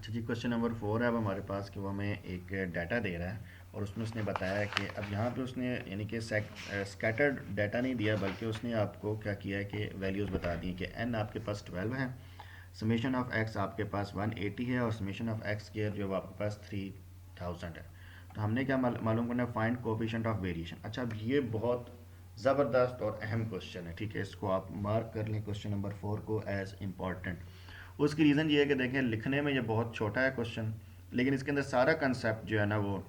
अच्छा जी, question number 4 है अब हमारे पास कि वो हमें एक डाटा दे रहा है और उसमें उसने बताया कि अब यहाँ पे उसने यानी कि स्कैटर्ड डाटा नहीं दिया, बल्कि उसने आपको क्या किया है कि वैल्यूज़ बता दी कि एन आपके पास 12 है, समेशन ऑफ एक्स आपके पास 180 है और समेशन ऑफ एक्स स्क्वायर जो आपके पास 3000 है। तो हमने क्या मालूम करना है, फाइंड कोफिशिएंट ऑफ वेरिएशन। अच्छा, अब ये बहुत ज़बरदस्त और अहम क्वेश्चन है, ठीक है, इसको आप मार्क कर लें क्वेश्चन नंबर 4 को एज इम्पॉर्टेंट। उसकी रीज़न ये है कि देखें, लिखने में ये बहुत छोटा है क्वेश्चन, लेकिन इसके अंदर सारा कंसेप्ट जो है ना वो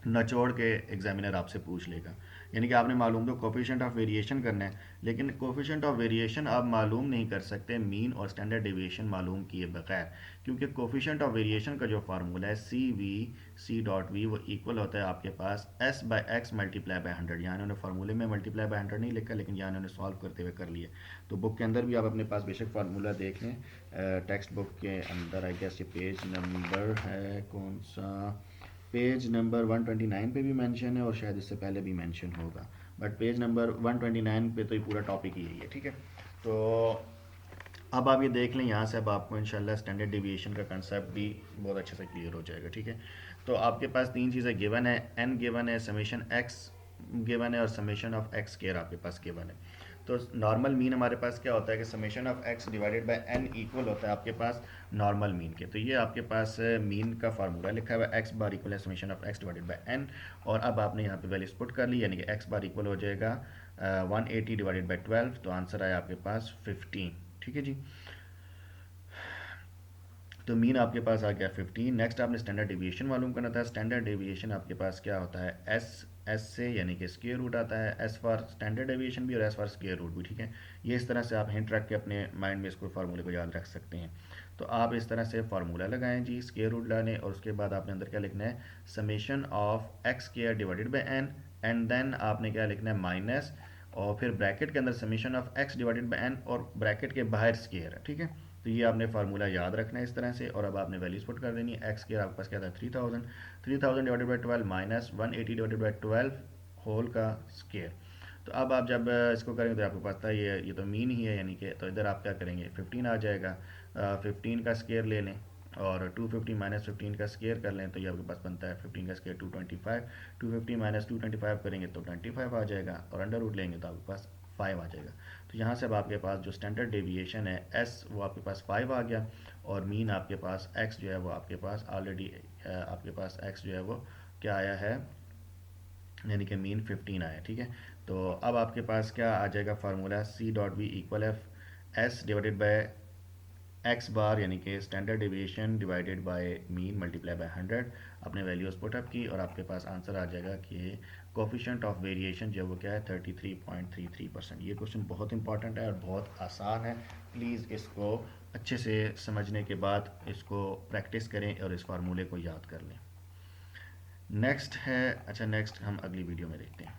नचोड़ के एग्जामिनर आपसे पूछ लेगा। यानी कि आपने मालूम तो कोफिशिएंट ऑफ वेरिएशन करना है, लेकिन कोफिशिएंट ऑफ वेरिएशन आप मालूम नहीं कर सकते मीन और स्टैंडर्ड डेविएशन मालूम किए बगैर, क्योंकि कोफिशिएंट ऑफ वेरिएशन का जो फार्मूला है सी वो इक्वल होता है आपके पास S by X multiply by 100। यहाँ इन्होंने फार्मूले में मल्टीप्लाई बाई 100 नहीं लिखा, लेकिन यहाँ इन्होंने सॉल्व करते हुए कर लिया। तो बुक के अंदर भी आप अपने पास बेशक फार्मूला देख लें, टेक्स्ट बुक के अंदर आई गेस ये पेज नंबर है कौन सा, पेज नंबर 129 पे भी मेंशन है और शायद इससे पहले भी मेंशन होगा, बट पेज नंबर 129 पे तो ये पूरा टॉपिक ही यही है, ठीक है। तो अब आप ये देख लें, यहाँ से अब आपको इंशाल्लाह स्टैंडर्ड डेविएशन का कंसेप्ट भी बहुत अच्छे से क्लियर हो जाएगा, ठीक है। तो आपके पास तीन चीज़ें गिवन है, एन गिवन है, समेशन एक्स गिवन है और समेशन ऑफ एक्स स्क्वायर आपके पास गिवन है। तो नॉर्मल मीन हमारे पास क्या होता है कि summation of x divided by n equal होता है आपके पास नॉर्मल मीन के। तो ये आपके पास मीन का फार्मूला लिखा हुआ है, एक्स बार इक्वल है summation of x divided by n, और अब आपने यहाँ पे वैल्यूज पुट कर ली, यानी कि एक्स बार इक्वल हो जाएगा 180 डिवाइडेड बाई 12, तो आंसर आया आपके पास 15, ठीक है जी। तो मीन आपके पास आ गया 15। नेक्स्ट आपने स्टैंडर्ड डेविएशन मालूम करना था। स्टैंडर्ड डेविएशन आपके पास क्या होता है, एस से यानी कि स्क्वायर रूट आता है, एस फॉर स्टैंडर्ड डेविएशन भी और एस फॉर स्क्वायर रूट भी, ठीक है। ये इस तरह से आप हिंट रख के अपने माइंड में इसको फार्मूले को याद रख सकते हैं। तो आप इस तरह से फार्मूला लगाएं जी, स्क्वायर रूट लाने, और उसके बाद आपने अंदर क्या लिखना है, summation of x square divided by n, and then आपने क्या लिखना है माइनस, और फिर ब्रैकेट के अंदर summation of x divided by n और ब्रैकेट के बाहर स्क्वायर है, ठीक है। तो ये आपने फार्मूला याद रखना है इस तरह से, और अब आपने वैल्यूज पुट कर देनी है। एक्स के आपके पास क्या था 3000, 3000 divided by 12 minus 180 divided by 12 whole का स्क्वायर। तो अब आप जब इसको करेंगे तो आपको पता है ये तो मीन ही है, यानी कि तो इधर आप क्या करेंगे 15 आ जाएगा, 15 का स्क्वायर ले लें और 250 माइनस 15 का स्क्वायर कर लें, तो ये आपके पास बनता है 15 का स्क्वायर 225, 250 माइनस 225 करेंगे तो 25 आ जाएगा, और अंडर रूट लेंगे तो आपके पास 5 आ जाएगा। तो यहाँ से अब आपके पास जो स्टैंडर्ड डेविएशन है एस वो आपके पास 5 आ गया, और मीन आपके पास एक्स जो है वो आपके पास ऑलरेडी आपके पास एक्स जो है वो क्या आया है, यानी कि मीन 15 आया, ठीक है। तो अब आपके पास क्या आ जाएगा formula, C dot B equal F S divided by X bar, यानी कि standard deviation divided by mean multiply by 100। अपने वैल्यूज पुटअप की और आपके पास आंसर आ जाएगा कि कोफिशिएंट ऑफ वेरिएशन जो वो क्या है 33.33%। ये क्वेश्चन बहुत इंपॉर्टेंट है और बहुत आसान है, प्लीज़ इसको अच्छे से समझने के बाद इसको प्रैक्टिस करें और इस फार्मूले को याद कर लें। नेक्स्ट है, अच्छा नेक्स्ट हम अगली वीडियो में देखते हैं।